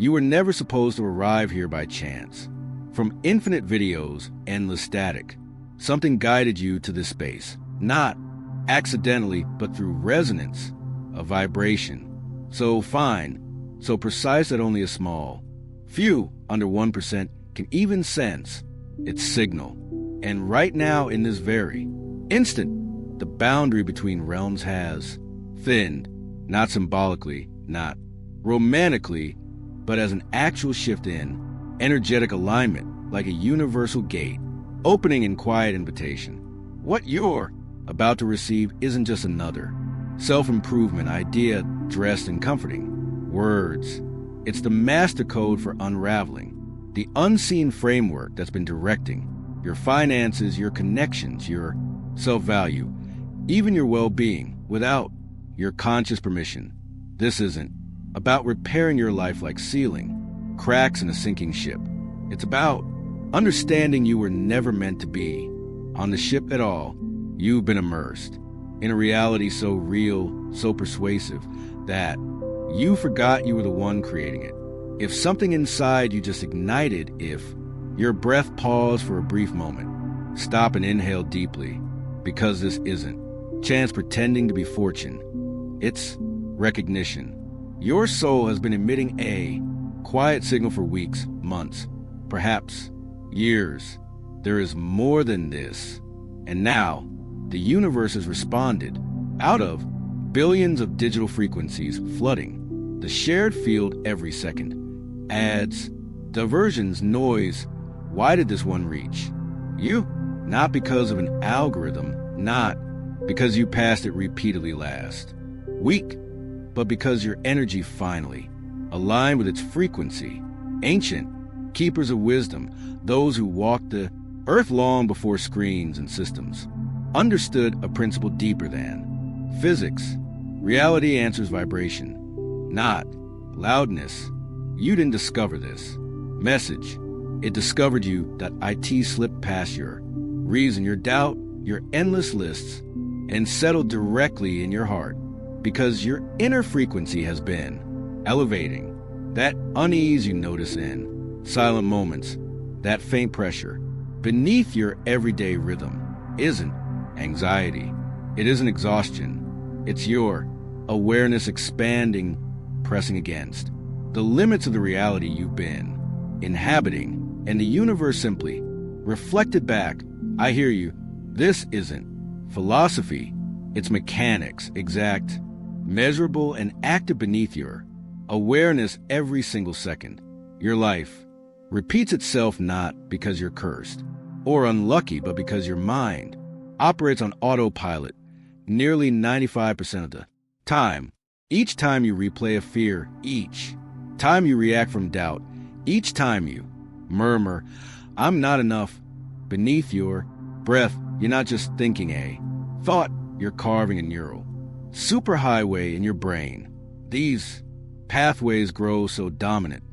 You were never supposed to arrive here by chance. From infinite videos, endless static, something guided you to this space. Not accidentally, but through resonance, a vibration. So fine, so precise that only a small, few under 1% can even sense its signal. And right now, in this very instant, the boundary between realms has thinned, not symbolically, not romantically, but as an actual shift in energetic alignment, like a universal gate, opening in quiet invitation. What you're about to receive isn't just another self-improvement idea dressed in comforting words. It's the master code for unraveling the unseen framework that's been directing your finances, your connections, your self-value, even your well-being without your conscious permission. This isn't about repairing your life like sealing cracks in a sinking ship. It's about understanding you were never meant to be on the ship at all. You've been immersed in a reality so real, so persuasive, that you forgot you were the one creating it. If something inside you just ignited, if your breath paused for a brief moment, stop and inhale deeply, because this isn't chance pretending to be fortune. It's recognition. Your soul has been emitting a quiet signal for weeks, months, perhaps years. There is more than this. And now, the universe has responded. Out of billions of digital frequencies flooding the shared field every second. Ads, diversions, noise. Why did this one reach you? Not because of an algorithm, not because you passed it repeatedly last week, but because your energy finally aligned with its frequency. Ancient keepers of wisdom, those who walked the earth long before screens and systems, understood a principle deeper than physics. Reality answers vibration, not loudness. You didn't discover this message. It discovered you. That IT slipped past your reason, your doubt, your endless lists, and settled directly in your heart, because your inner frequency has been elevating. That unease you notice in silent moments, that faint pressure beneath your everyday rhythm, isn't anxiety. It isn't exhaustion. It's your awareness expanding, pressing against the limits of the reality you've been inhabiting, and the universe simply reflected back. I hear you. This isn't philosophy. It's mechanics, exact, measurable, and active beneath your awareness every single second. Your life repeats itself not because you're cursed or unlucky, but because your mind operates on autopilot nearly 95% of the time. Each time you replay a fear, each time you react from doubt, each time you murmur, I'm not enough, beneath your breath, you're not just thinking a thought, you're carving a neural superhighway in your brain. These pathways grow so dominant,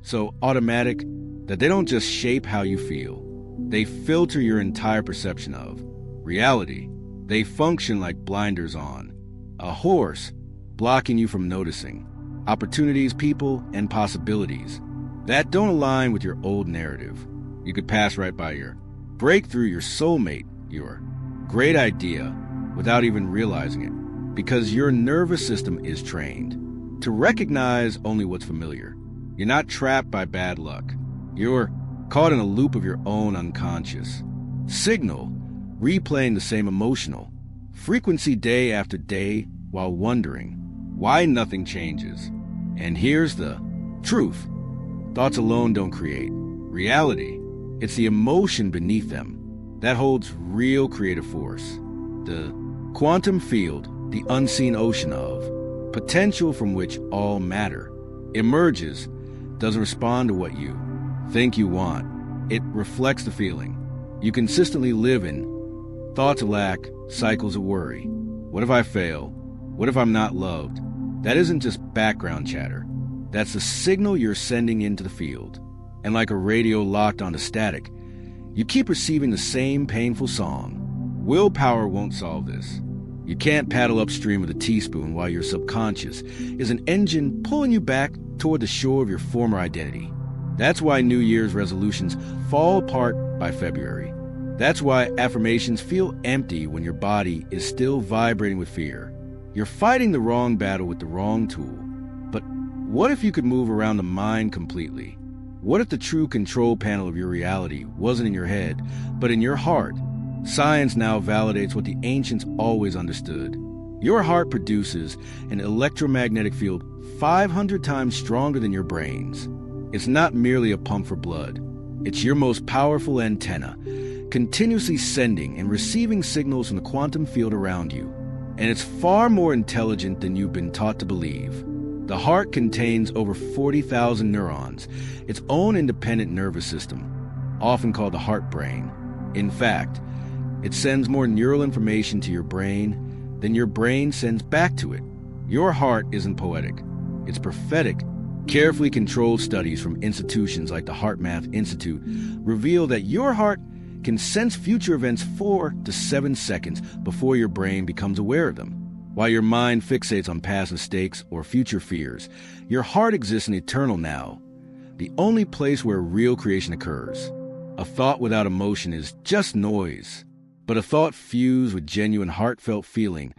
so automatic, that they don't just shape how you feel. They filter your entire perception of reality. They function like blinders on a horse, blocking you from noticing opportunities, people, and possibilities that don't align with your old narrative. You could pass right by your breakthrough, your soulmate, your great idea, without even realizing it, because your nervous system is trained to recognize only what's familiar. You're not trapped by bad luck. You're caught in a loop of your own unconscious signal, replaying the same emotional frequency day after day while wondering why nothing changes. And here's the truth. Thoughts alone don't create reality. It's the emotion beneath them that holds real creative force. The quantum field, the unseen ocean of potential from which all matter emerges, doesn't respond to what you think you want. It reflects the feeling you consistently live in. Thoughts of lack, cycles of worry. What if I fail? What if I'm not loved? That isn't just background chatter. That's the signal you're sending into the field. And like a radio locked onto static, you keep receiving the same painful song. Willpower won't solve this. You can't paddle upstream with a teaspoon while your subconscious is an engine pulling you back toward the shore of your former identity. That's why New Year's resolutions fall apart by February. That's why affirmations feel empty when your body is still vibrating with fear. You're fighting the wrong battle with the wrong tool. But what if you could move around the mind completely? What if the true control panel of your reality wasn't in your head, but in your heart? Science now validates what the ancients always understood. Your heart produces an electromagnetic field 500 times stronger than your brain's. It's not merely a pump for blood. It's your most powerful antenna, continuously sending and receiving signals from the quantum field around you. And it's far more intelligent than you've been taught to believe. The heart contains over 40,000 neurons, its own independent nervous system, often called the heart brain. In fact, it sends more neural information to your brain than your brain sends back to it. Your heart isn't poetic. It's prophetic. Carefully controlled studies from institutions like the HeartMath Institute reveal that your heart can sense future events 4 to 7 seconds before your brain becomes aware of them. While your mind fixates on past mistakes or future fears, your heart exists in eternal now, the only place where real creation occurs. A thought without emotion is just noise. But a thought fused with genuine heartfelt feeling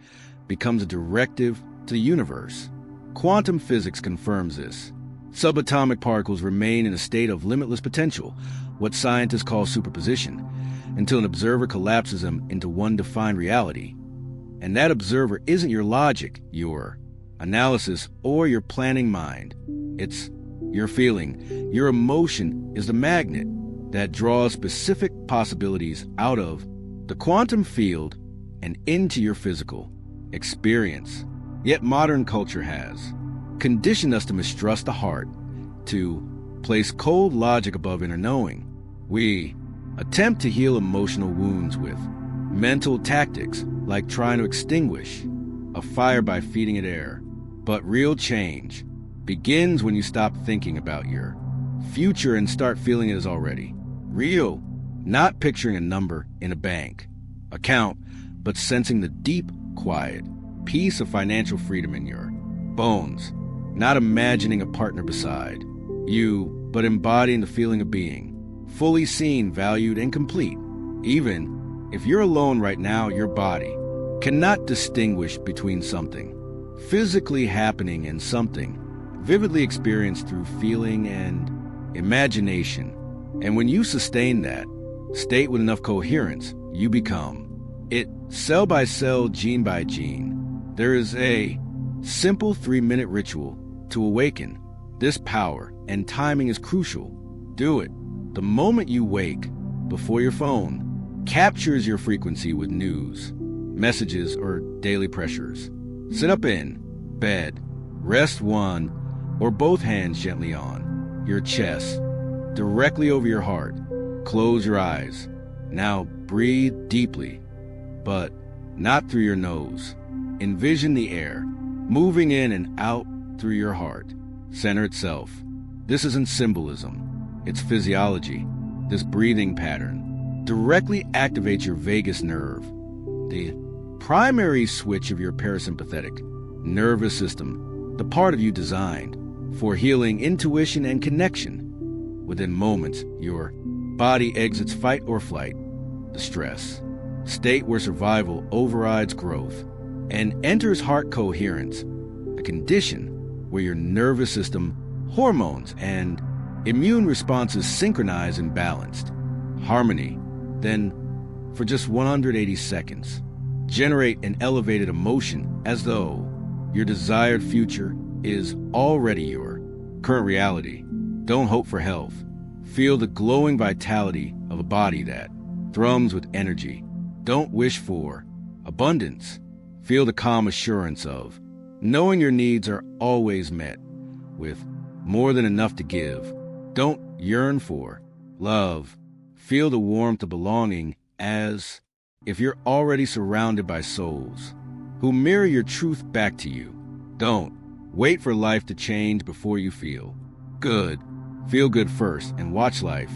becomes a directive to the universe. Quantum physics confirms this. Subatomic particles remain in a state of limitless potential, what scientists call superposition, until an observer collapses them into one defined reality. And that observer isn't your logic, your analysis, or your planning mind. It's your feeling. Your emotion is the magnet that draws specific possibilities out of the quantum field and into your physical experience. Yet modern culture has conditioned us to mistrust the heart, to place cold logic above inner knowing. We attempt to heal emotional wounds with mental tactics like trying to extinguish a fire by feeding it air. But real change begins when you stop thinking about your future and start feeling it as already real. Not picturing a number in a bank account, but sensing the deep, quiet peace of financial freedom in your bones. Not imagining a partner beside you, but embodying the feeling of being fully seen, valued, and complete. Even if you're alone right now, your body cannot distinguish between something physically happening and something vividly experienced through feeling and imagination. And when you sustain that state with enough coherence, you become it cell by cell, gene by gene. There is a simple 3-minute ritual to awaken this power, and timing is crucial. Do it the moment you wake, before your phone captures your frequency with news, messages, or daily pressures. Sit up in bed, rest one or both hands gently on your chest, directly over your heart. Close your eyes. Now breathe deeply, but not through your nose. Envision the air moving in and out through your heart, center itself. This isn't symbolism, it's physiology. This breathing pattern directly activates your vagus nerve, the primary switch of your parasympathetic nervous system, the part of you designed for healing, intuition, and connection. Within moments, your body exits fight or flight, the stress state where survival overrides growth, and enters heart coherence, a condition where your nervous system, hormones, and immune responses synchronize and balanced. Harmony, then, for just 180 seconds, generate an elevated emotion as though your desired future is already your current reality. Don't hope for health. Feel the glowing vitality of a body that thrums with energy. Don't wish for abundance. Feel the calm assurance of knowing your needs are always met with more than enough to give. Don't yearn for love. Feel the warmth of belonging as if you're already surrounded by souls who mirror your truth back to you. Don't wait for life to change before you feel good. Feel good first and watch life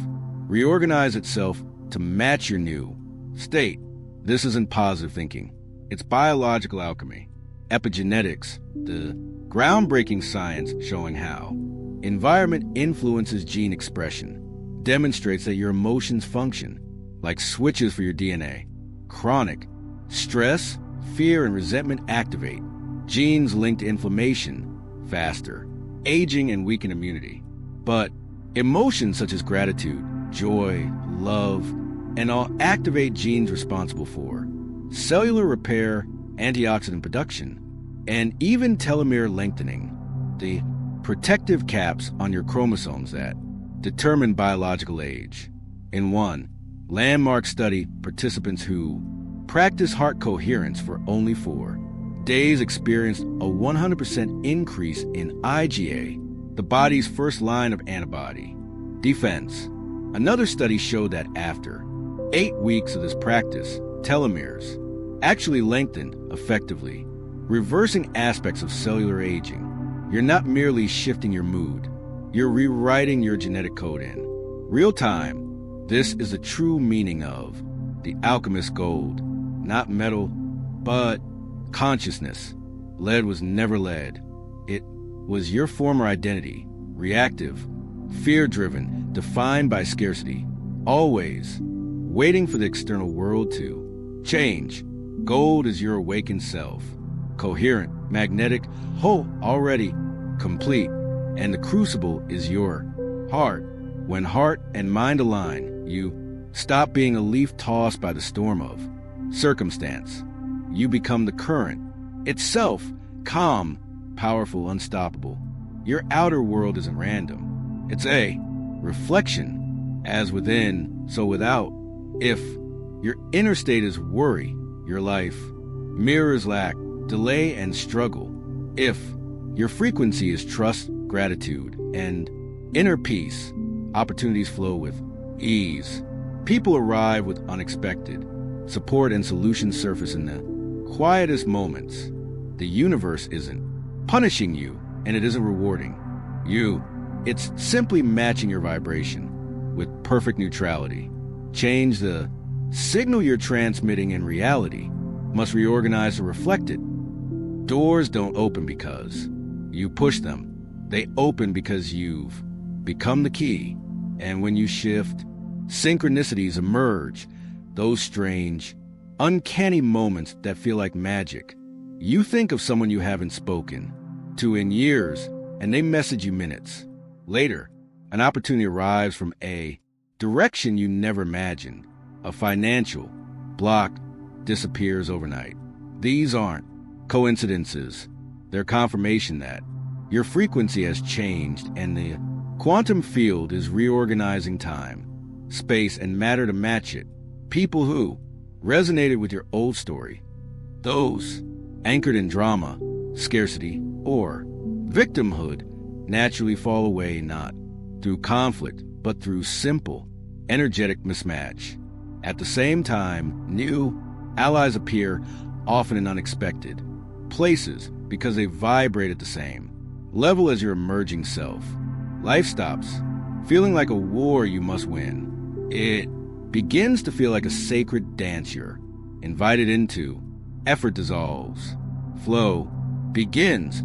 reorganize itself to match your new state. This isn't positive thinking. It's biological alchemy. Epigenetics, the groundbreaking science showing how environment influences gene expression, demonstrates that your emotions function like switches for your DNA. Chronic stress, fear, and resentment activate genes linked to inflammation faster, aging, and weaken immunity. But emotions such as gratitude, joy, love, and all activate genes responsible for cellular repair, antioxidant production, and even telomere lengthening, the protective caps on your chromosomes that determine biological age. In one landmark study, participants who practiced heart coherence for only 4 days experienced a 100% increase in IgA, the body's first line of antibody defense. Another study showed that after 8 weeks of this practice, telomeres actually lengthened effectively, reversing aspects of cellular aging. You're not merely shifting your mood, you're rewriting your genetic code in real time. This is the true meaning of the alchemist's gold. Not metal, but consciousness. Lead was never lead. It was your former identity, reactive, fear-driven, defined by scarcity, always waiting for the external world to change. Gold is your awakened self, coherent, magnetic, whole, already complete, and the crucible is your heart. When heart and mind align, you stop being a leaf tossed by the storm of circumstance. You become the current itself, calm, powerful, unstoppable. Your outer world isn't random. It's a reflection, as within, so without. If your inner state is worry, your life mirrors lack, delay, and struggle. If your frequency is trust, gratitude, and inner peace, opportunities flow with ease. People arrive with unexpected support, and solutions surface in the quietest moments. The universe isn't punishing you, and it isn't rewarding you. It's simply matching your vibration with perfect neutrality. Change the signal you're transmitting, and reality must reorganize to reflect it. Doors don't open because you push them. They open because you've become the key. And when you shift, synchronicities emerge, those strange, uncanny moments that feel like magic. You think of someone you haven't spoken to in years, and they message you minutes later. An opportunity arrives from a direction you never imagined. A financial block disappears overnight. These aren't coincidences. They're confirmation that your frequency has changed, and the quantum field is reorganizing time, space, and matter to match it. People who resonated with your old story, those anchored in drama, scarcity, or victimhood, naturally fall away, not through conflict, but through simple, energetic mismatch. At the same time, new allies appear, often in unexpected places, because they vibrate at the same level as your emerging self. Life stops feeling like a war you must win. It begins to feel like a sacred dance you're invited into. Effort dissolves. Flow begins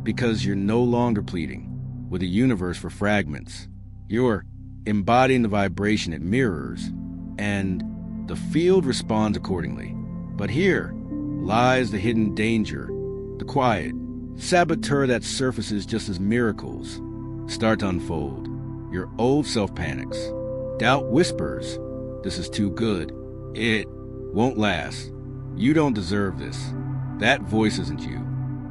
because you're no longer pleading with the universe for fragments. You're embodying the vibration it mirrors, and the field responds accordingly. But here lies the hidden danger, the quiet saboteur that surfaces just as miracles start to unfold. Your old self panics. Doubt whispers, "This is too good. It won't last. You don't deserve this." That voice isn't you.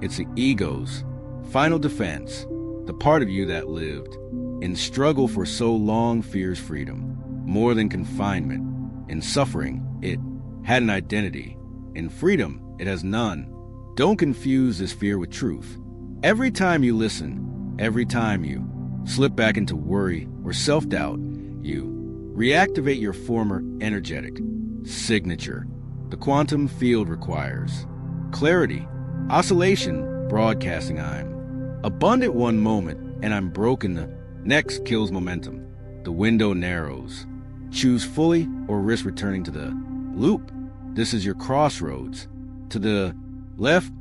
It's the ego's final defense. The part of you that lived in struggle for so long fears freedom more than confinement. In suffering, it had an identity. In freedom, it has none. Don't confuse this fear with truth. Every time you listen, every time you slip back into worry or self-doubt, you reactivate your former energetic signature. The quantum field requires clarity, oscillation, broadcasting. I'm abundant one moment, and I'm broken the next. Kills momentum. The window narrows. Choose fully or risk returning to the loop. This is your crossroads. To the left,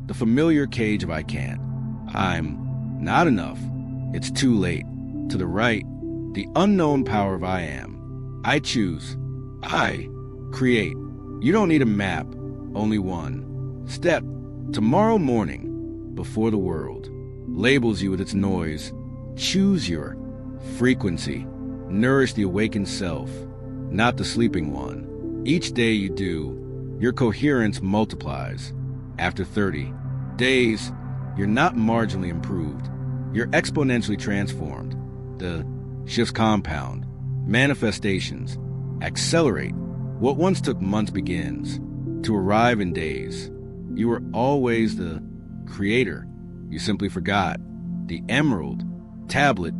the familiar cage of I can't. I'm not enough. It's too late. To the right, the unknown power of I am. I choose. I create. You don't need a map, only one. Step tomorrow morning before the world labels you with its noise. Choose your frequency. Nourish the awakened self, not the sleeping one. Each day you do, your coherence multiplies. After 30 days, you're not marginally improved. You're exponentially transformed. The shifts compound. Manifestations accelerate. What once took months begins to arrive in days. You were always the creator. You simply forgot. The emerald tablet,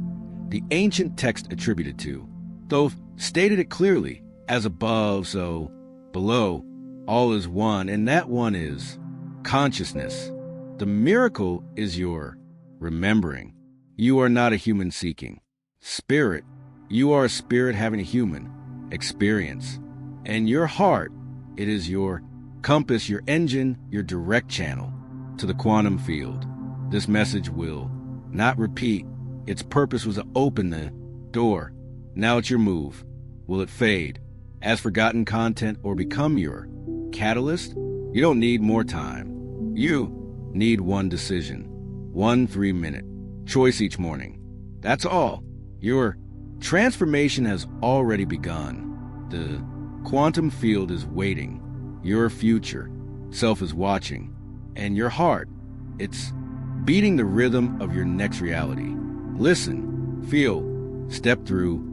the ancient text attributed to, though stated it clearly, as above, so below, all is one, and that one is consciousness. The miracle is your remembering. You are not a human seeking spirit. You are a spirit having a human experience. And your heart, it is your compass, your engine, your direct channel to the quantum field. This message will not repeat. Its purpose was to open the door. Now it's your move. Will it fade as forgotten content or become your catalyst? You don't need more time. You need one decision, 1 3-minute choice each morning. That's all. Your transformation has already begun. The quantum field is waiting. Your future self is watching. And your heart, it's beating the rhythm of your next reality. Listen, feel, step through,